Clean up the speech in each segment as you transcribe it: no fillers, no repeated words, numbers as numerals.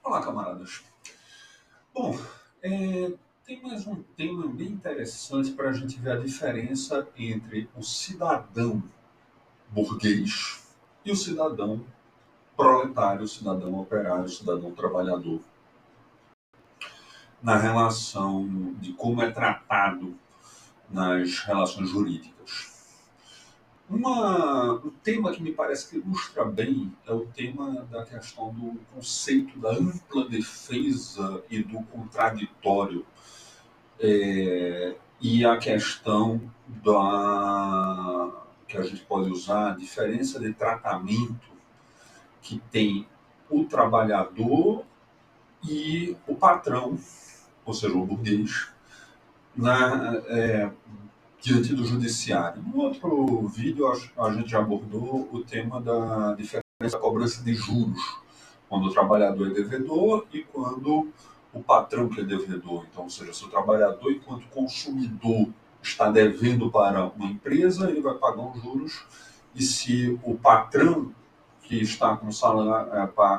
Olá, camaradas. Bom, é, tem mais um tema bem interessante para a gente ver a diferença entre o cidadão burguês e o cidadão proletário, o cidadão operário, o cidadão trabalhador, na relação de como é tratado nas relações jurídicas. Um tema que me parece que ilustra bem é o tema da questão do conceito da ampla defesa e do contraditório. E a questão da que a gente pode usar, a diferença de tratamento que tem o trabalhador e o patrão, ou seja, o burguês, diante do judiciário. No outro vídeo, a gente já abordou o tema da diferença da cobrança de juros, quando o trabalhador é devedor e quando o patrão que é devedor. Então, ou seja, se o trabalhador, enquanto consumidor, está devendo para uma empresa, ele vai pagar os juros, e se o patrão que está com salário,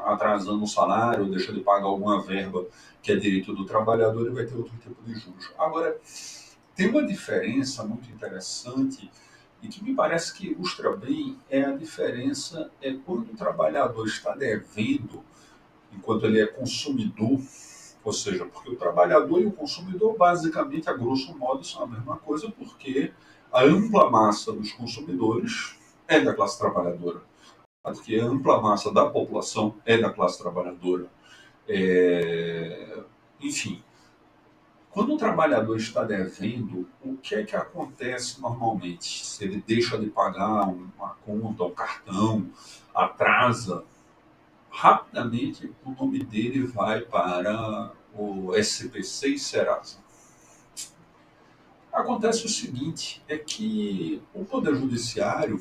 atrasando o salário, ou deixa de pagar alguma verba que é direito do trabalhador, ele vai ter outro tipo de juros. Agora, tem uma diferença muito interessante e que me parece que ilustra bem é a diferença quando o trabalhador está devendo enquanto ele é consumidor, ou seja, porque o trabalhador e o consumidor basicamente, a grosso modo, são a mesma coisa, porque a ampla massa dos consumidores é da classe trabalhadora, porque a ampla massa da população é da classe trabalhadora. Enfim, quando o trabalhador está devendo, o que é que acontece normalmente? Se ele deixa de pagar uma conta, um cartão, atrasa, rapidamente o nome dele vai para o SPC e Serasa. Acontece o seguinte, é que o Poder Judiciário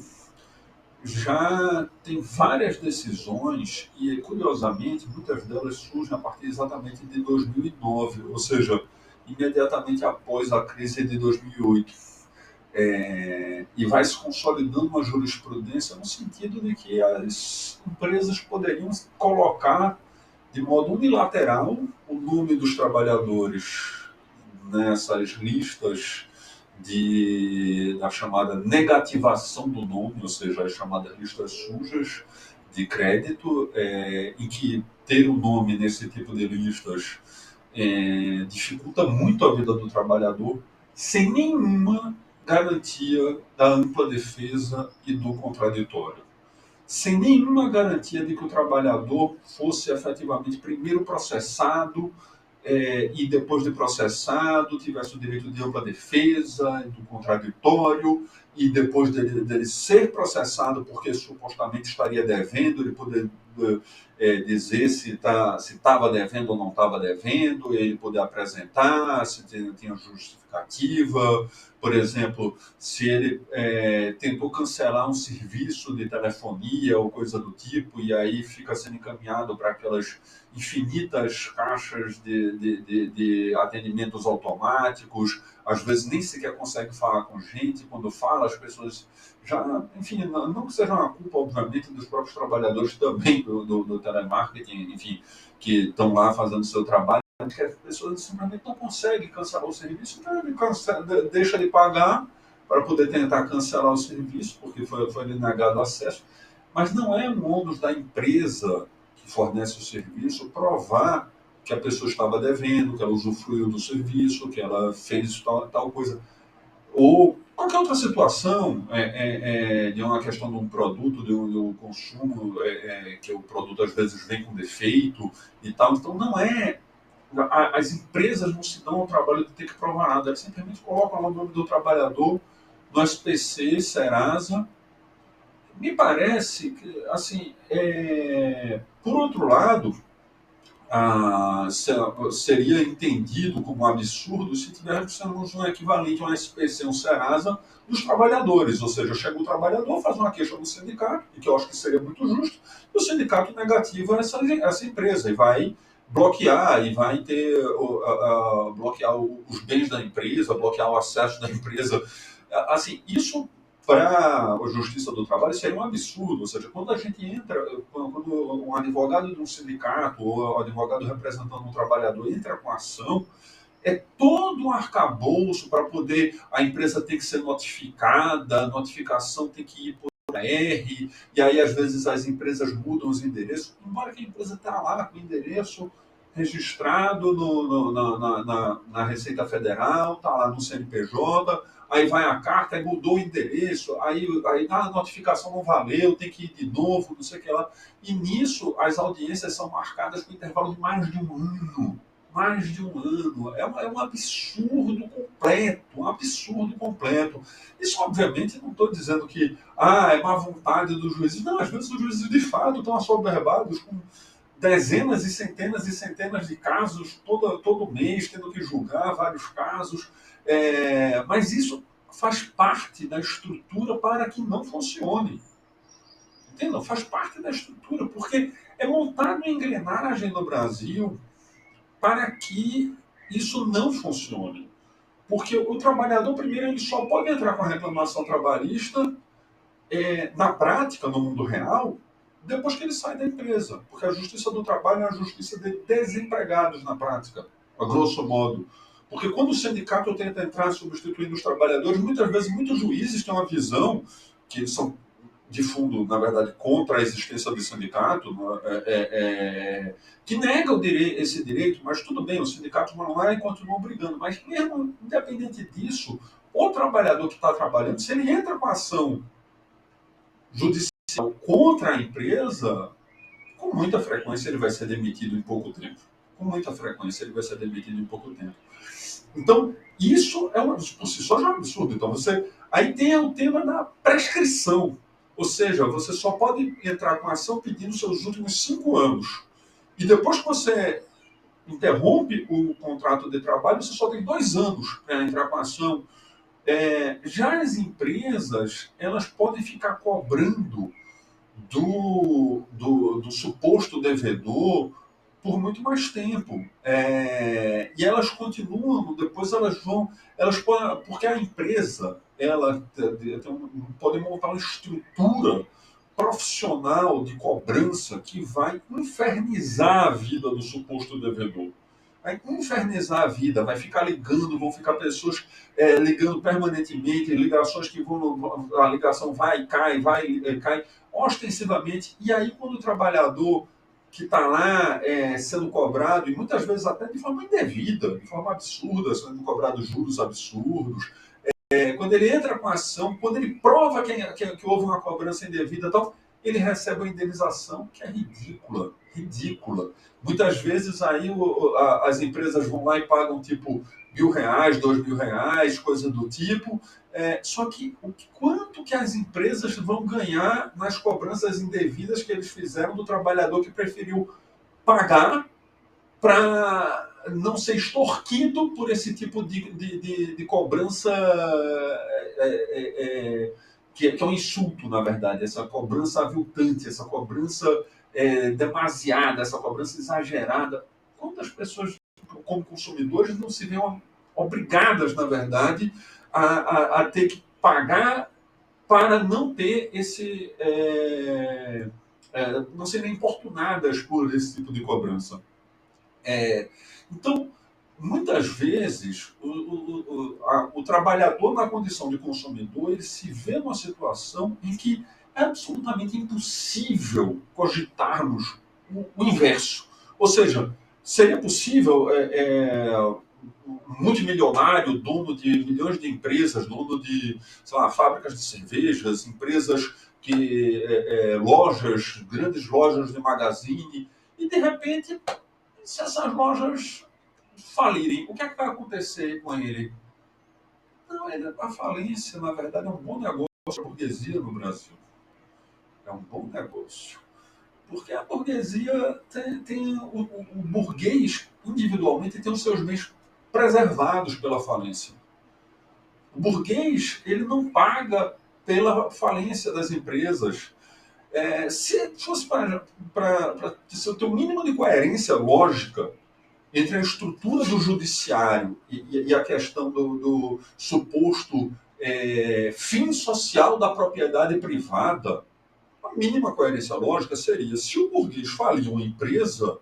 já tem várias decisões e, curiosamente, muitas delas surgem a partir exatamente de 2009, ou seja, imediatamente após a crise de 2008. E vai se consolidando uma jurisprudência no sentido de que as empresas poderiam colocar de modo unilateral o nome dos trabalhadores nessas listas da chamada negativação do nome, ou seja, as chamadas listas sujas de crédito, em que ter o nome nesse tipo de listas dificulta muito a vida do trabalhador, sem nenhuma garantia da ampla defesa e do contraditório. Sem nenhuma garantia de que o trabalhador fosse efetivamente primeiro processado e depois de processado tivesse o direito de ampla defesa, do contraditório, e depois dele ser processado porque supostamente estaria devendo, ele poder dizer se estava devendo ou não estava devendo, ele poder apresentar se tinha justificativa. Por exemplo, se ele tentou cancelar um serviço de telefonia ou coisa do tipo, e aí fica sendo encaminhado para aquelas infinitas caixas de atendimentos automáticos, às vezes nem sequer consegue falar com gente, quando fala as pessoas já, enfim, não que seja uma culpa, obviamente, dos próprios trabalhadores também do telemarketing, enfim, que estão lá fazendo o seu trabalho, que as pessoas simplesmente não conseguem cancelar o serviço, então ele deixa de pagar para poder tentar cancelar o serviço, porque foi negado acesso, mas não é um ônus da empresa que fornece o serviço provar que a pessoa estava devendo, que ela usufruiu do serviço, que ela fez tal coisa. Ou qualquer outra situação de uma questão de um produto, de um consumo, que o produto às vezes vem com defeito e tal. Então não é. As empresas não se dão ao trabalho de ter que provar nada, elas simplesmente colocam o nome do trabalhador no SPC, Serasa. Me parece que, assim, por outro lado, seria entendido como um absurdo se tivéssemos um equivalente a um SPC, um Serasa, dos trabalhadores. Ou seja, chega o trabalhador, faz uma queixa no sindicato, e que eu acho que seria muito justo, e o sindicato negativa essa empresa e vai bloquear, e vai bloquear os bens da empresa, bloquear o acesso da empresa. Assim, isso para a Justiça do Trabalho, isso seria um absurdo. Ou seja, quando a gente entra, quando um advogado de um sindicato ou um advogado representando um trabalhador entra com ação, é todo um arcabouço para poder, a empresa tem que ser notificada, a notificação tem que ir por R, e aí às vezes as empresas mudam os endereços, embora que a empresa está lá com o endereço registrado na Receita Federal, está lá no CNPJ, aí vai a carta, aí mudou o endereço, aí a notificação não valeu, tem que ir de novo, não sei o que lá. E nisso as audiências são marcadas com intervalo de mais de um ano. Mais de um ano. É um absurdo completo, um absurdo completo. Isso, obviamente, não estou dizendo que é má vontade dos juízes. Não, às vezes os juízes de fato estão assoberbados com dezenas e centenas de casos todo mês, tendo que julgar vários casos. Mas isso faz parte da estrutura para que não funcione. Entendeu? Faz parte da estrutura, porque é montado uma engrenagem no Brasil para que isso não funcione. Porque o trabalhador, primeiro, ele só pode entrar com a reclamação trabalhista na prática, no mundo real, depois que ele sai da empresa. Porque a justiça do trabalho é a justiça de desempregados na prática, a grosso modo. Porque quando o sindicato tenta entrar substituindo os trabalhadores, muitas vezes muitos juízes têm uma visão, que são de fundo, na verdade, contra a existência do sindicato, que nega esse direito, mas tudo bem, os sindicatos vão lá e continuam brigando. Mas mesmo independente disso, o trabalhador que está trabalhando, se ele entra com ação judicial contra a empresa, com muita frequência ele vai ser demitido em pouco tempo. Com muita frequência ele vai ser demitido em pouco tempo. Então, isso por si só já é um absurdo. Então, aí tem o tema da prescrição. Ou seja, você só pode entrar com ação pedindo seus últimos 5 anos. E depois que você interrompe o contrato de trabalho, você só tem 2 anos para entrar com ação. Já as empresas, elas podem ficar cobrando do suposto devedor por muito mais tempo. E elas continuam, depois elas podem, porque a empresa, ela pode montar uma estrutura profissional de cobrança que vai infernizar a vida do suposto devedor. Vai infernizar a vida, vai ficar ligando, vão ficar pessoas ligando permanentemente, ligações que a ligação vai e cai, vai e cai, ostensivamente. E aí, quando o trabalhador que está lá sendo cobrado, e muitas vezes até de forma indevida, de forma absurda, sendo cobrado juros absurdos, quando ele entra com a ação, quando ele prova que houve uma cobrança indevida, então, ele recebe uma indenização que é ridícula, ridícula. Muitas vezes aí as empresas vão lá e pagam tipo R$ 1.000, R$ 2.000, coisa do tipo. Só que quanto que as empresas vão ganhar nas cobranças indevidas que eles fizeram do trabalhador que preferiu pagar para não ser extorquido por esse tipo de cobrança que é um insulto, na verdade, essa cobrança aviltante, essa cobrança demasiada, essa cobrança exagerada. Quantas pessoas, como consumidores, não se veem obrigadas, na verdade, a ter que pagar para não ter não serem importunadas por esse tipo de cobrança. Então, muitas vezes, o trabalhador na condição de consumidor, ele se vê numa situação em que é absolutamente impossível cogitarmos o inverso. Ou seja, seria possível um multimilionário, dono de milhões de empresas, dono de, sei lá, fábricas de cervejas, empresas lojas, grandes lojas de magazine, e de repente, se essas lojas falirem, o que é que vai acontecer com ele? Não, a falência, na verdade, é um bom negócio para a burguesia no Brasil. É um bom negócio. Porque a burguesia o burguês, individualmente, tem os seus bens preservados pela falência. O burguês, ele não paga pela falência das empresas. Se fosse para ter o mínimo de coerência lógica entre a estrutura do judiciário e a questão do suposto fim social da propriedade privada. A mínima coerência lógica seria, se o burguês falir uma empresa,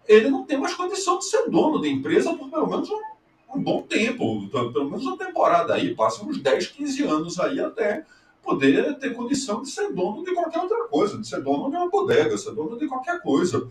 ele não tem mais condição de ser dono da empresa por pelo menos um bom tempo, pelo menos uma temporada aí, passa uns 10, 15 anos aí até poder ter condição de ser dono de qualquer outra coisa, de ser dono de uma bodega, ser dono de qualquer coisa.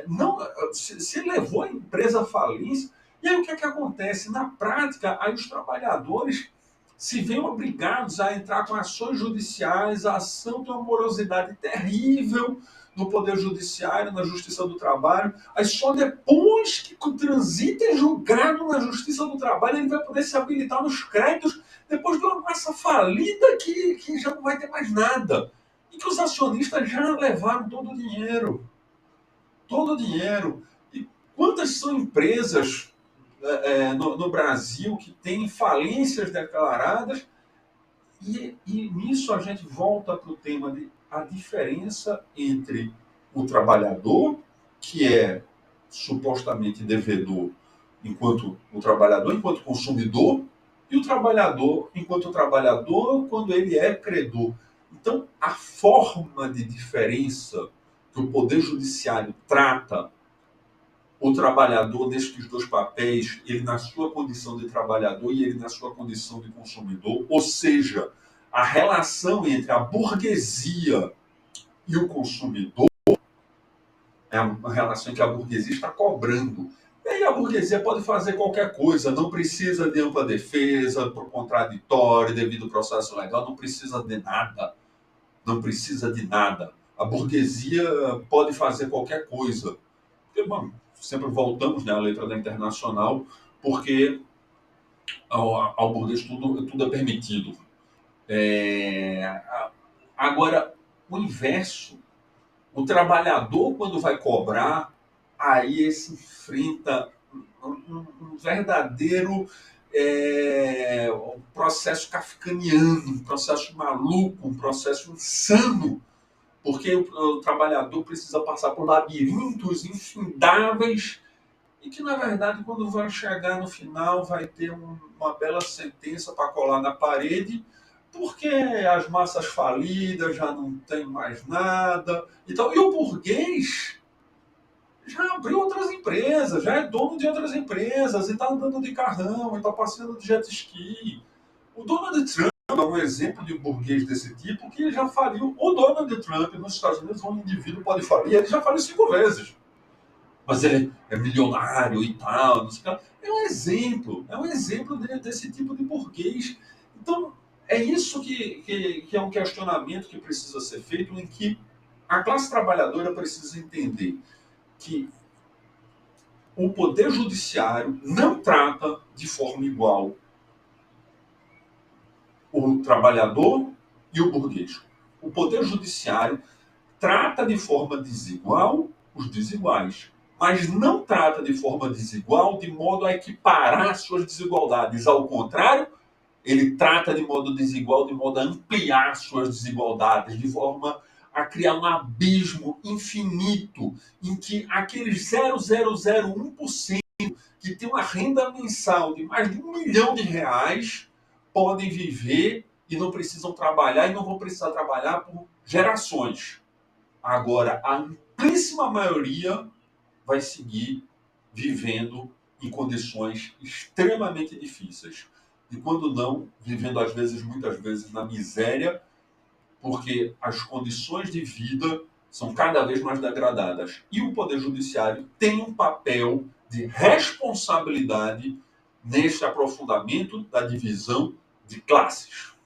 Não, se levou a empresa à falência, e aí o que é que acontece? Na prática, aí os trabalhadores se veem obrigados a entrar com ações judiciais, a ação tem uma morosidade terrível no Poder Judiciário, na Justiça do Trabalho. Aí só depois que transita em julgado na Justiça do Trabalho ele vai poder se habilitar nos créditos depois de uma massa falida que já não vai ter mais nada. E que os acionistas já levaram todo o dinheiro. Todo o dinheiro. E quantas são empresas no Brasil que têm falências declaradas e nisso a gente volta para o tema de a diferença entre o trabalhador, que é supostamente devedor enquanto o trabalhador, enquanto consumidor, e o trabalhador quando ele é credor. Então, a forma de diferença que o Poder Judiciário trata o trabalhador nestes dois papéis, ele na sua condição de trabalhador e ele na sua condição de consumidor, ou seja, a relação entre a burguesia e o consumidor é uma relação que a burguesia está cobrando. E aí a burguesia pode fazer qualquer coisa, não precisa de ampla defesa, por contraditório, devido ao processo legal, não precisa de nada. Não precisa de nada. A burguesia pode fazer qualquer coisa. Porque, bom, sempre voltamos, né, à letra da Internacional, porque ao burguês tudo é permitido. É, agora, o inverso, o trabalhador, quando vai cobrar, aí se enfrenta um verdadeiro um processo kafkaniano, um processo maluco, um processo insano, porque o trabalhador precisa passar por labirintos infindáveis e que, na verdade, quando vai chegar no final, vai ter uma bela sentença para colar na parede, porque as massas falidas já não tem mais nada. Então, e o burguês já abriu outras empresas, já é dono de outras empresas, e está andando de carrão, e está passeando de jet ski. O Donald Trump é um exemplo de um burguês desse tipo que já faliu. O Donald Trump nos Estados Unidos, um indivíduo pode falir, ele já faliu 5 vezes, mas ele é milionário e tal, não sei o que. É um exemplo desse tipo de burguês. Então, é isso que é um questionamento que precisa ser feito, em que a classe trabalhadora precisa entender que o poder judiciário não trata de forma igual o trabalhador e o burguês. O poder judiciário trata de forma desigual os desiguais, mas não trata de forma desigual de modo a equiparar suas desigualdades. Ao contrário, ele trata de modo desigual, de modo a ampliar suas desigualdades, de forma a criar um abismo infinito em que aqueles 0,001% que tem uma renda mensal de mais de R$ 1 milhão podem viver e não precisam trabalhar e não vão precisar trabalhar por gerações. Agora, a amplíssima maioria vai seguir vivendo em condições extremamente difíceis. E quando não, vivendo às vezes, muitas vezes, na miséria, porque as condições de vida são cada vez mais degradadas. E o Poder Judiciário tem um papel de responsabilidade neste aprofundamento da divisão de classes.